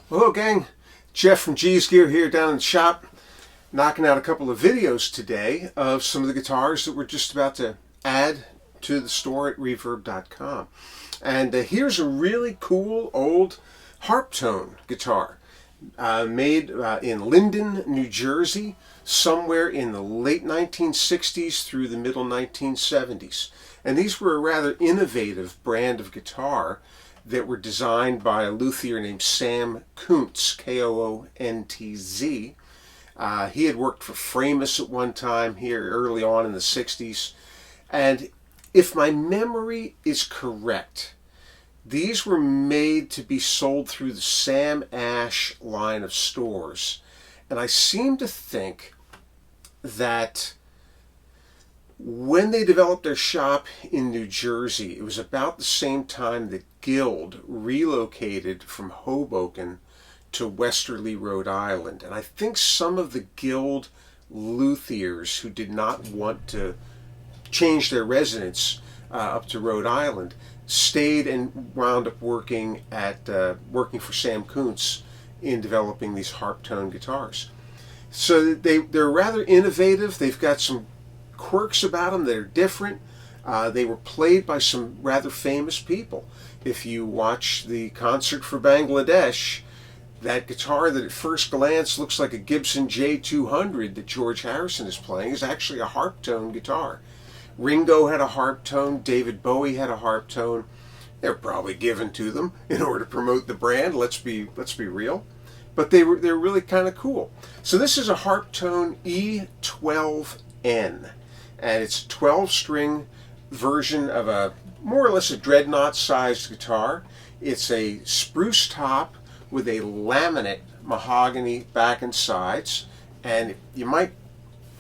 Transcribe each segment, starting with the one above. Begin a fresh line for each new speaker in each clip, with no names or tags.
Hello gang, Jeff from G's Gear here down in the shop, knocking out a couple of videos today of some of the guitars that we're just about to add to the store at reverb.com. And here's a really cool old Harptone guitar made in Linden, New Jersey, somewhere in the late 1960s through the middle 1970s. And these were a rather innovative brand of guitar that were designed by a luthier named Sam Koontz, K-O-O-N-T-Z. He had worked for Framus at one time here early on in the 60s. And if my memory is correct, these were made to be sold through the Sam Ash line of stores. And I seem to think that when they developed their shop in New Jersey, it was about the same time that Guild relocated from Hoboken to Westerly, Rhode Island. And I think some of the Guild luthiers who did not want to change their residence up to Rhode Island stayed and wound up working for Sam Koontz in developing these Harptone guitars. So they're rather innovative. They've got some quirks about them that are different. They were played by some rather famous people. If you watch the concert for Bangladesh, that guitar that at first glance looks like a Gibson J200 that George Harrison is playing is actually a Harptone guitar. Ringo had a Harptone, David Bowie had a Harptone. They're probably given to them in order to promote the brand, let's be real. But they're really kind of cool. So this is a Harptone E12-N. And it's a 12-string version of a more or less a dreadnought-sized guitar. It's a spruce top with a laminate mahogany back and sides, and you might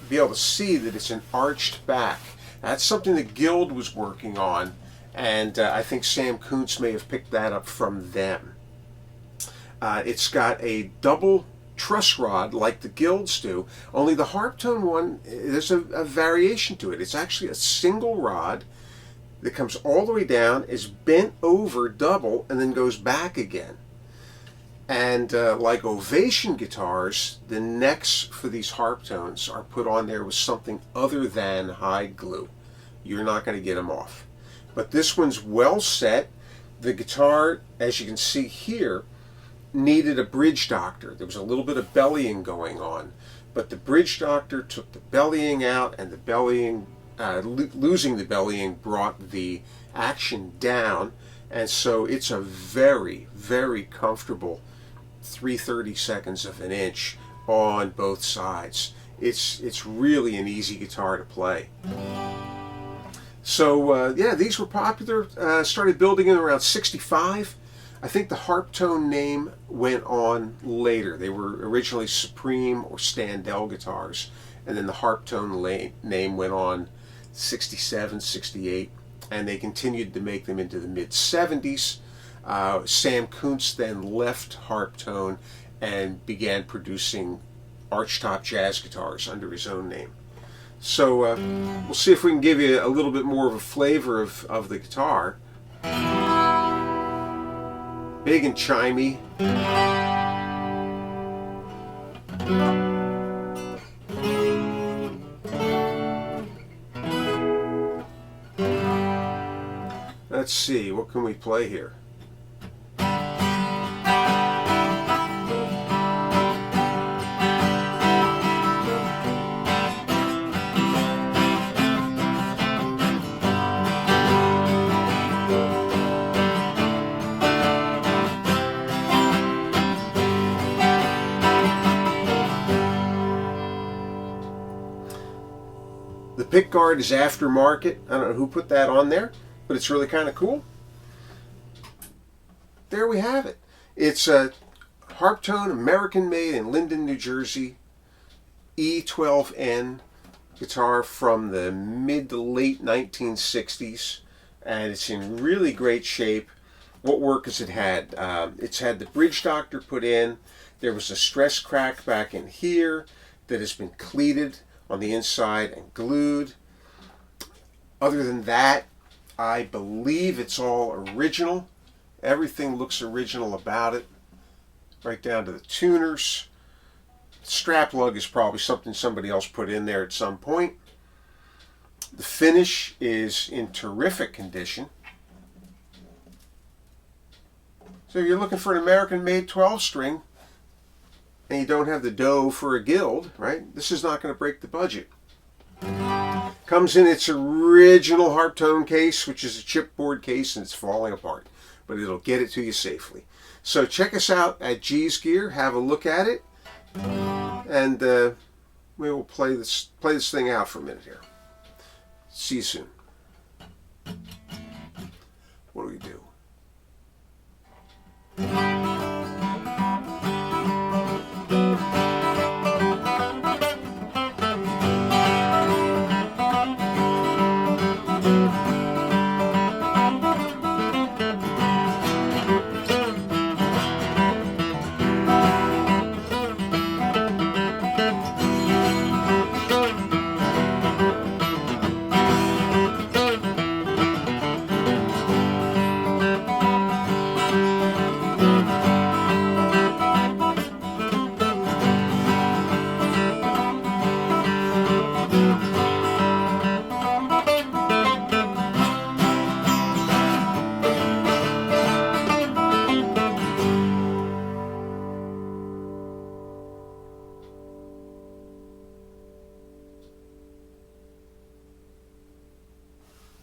be able to see that it's an arched back. That's something that Guild was working on, and I think Sam Koontz may have picked that up from them. It's got a double truss rod like the Guilds do, only the Harptone one, there's a variation to it. It's actually a single rod that comes all the way down, is bent over double, and then goes back again. And like Ovation guitars, the necks for these Harptones are put on there with something other than hide glue. You're not going to get them off. But this one's well set. The guitar, as you can see here, needed a bridge doctor. There was a little bit of bellying going on, but the bridge doctor took the bellying out, and the bellying, losing the bellying brought the action down, and so it's a very, very comfortable 3/32 of an inch on both sides. It's really an easy guitar to play. So yeah, these were popular. Started building in around 65. I think the Harptone name went on later. They were originally Supreme or Standell guitars, and then the Harptone name went on 67, 68, and they continued to make them into the mid-70s. Sam Koontz then left Harptone and began producing archtop jazz guitars under his own name. So we'll see if we can give you a little bit more of a flavor of the guitar. Big and chimey. Let's see, what can we play here? The pickguard is aftermarket. I don't know who put that on there, but it's really kind of cool. There we have it. It's a Harptone, American-made in Linden, New Jersey, E12-N guitar from the mid to late 1960s, and it's in really great shape. What work has it had? It's had the bridge doctor put in. There was a stress crack back in here that has been cleated on the inside and glued. Other than that, I believe it's all original. Everything looks original about it. right down to the tuners. Strap lug is probably something somebody else put in there at some point. The finish is in terrific condition. So if you're looking for an American-made 12-string and you don't have the dough for a guild, right, this is not going to break the budget. Comes in its original Harptone case, which is a chipboard case, and it's falling apart, but it'll get it to you safely. So check us out at G's Gear. Have a look at it, and we will play this thing out for a minute here. See you soon.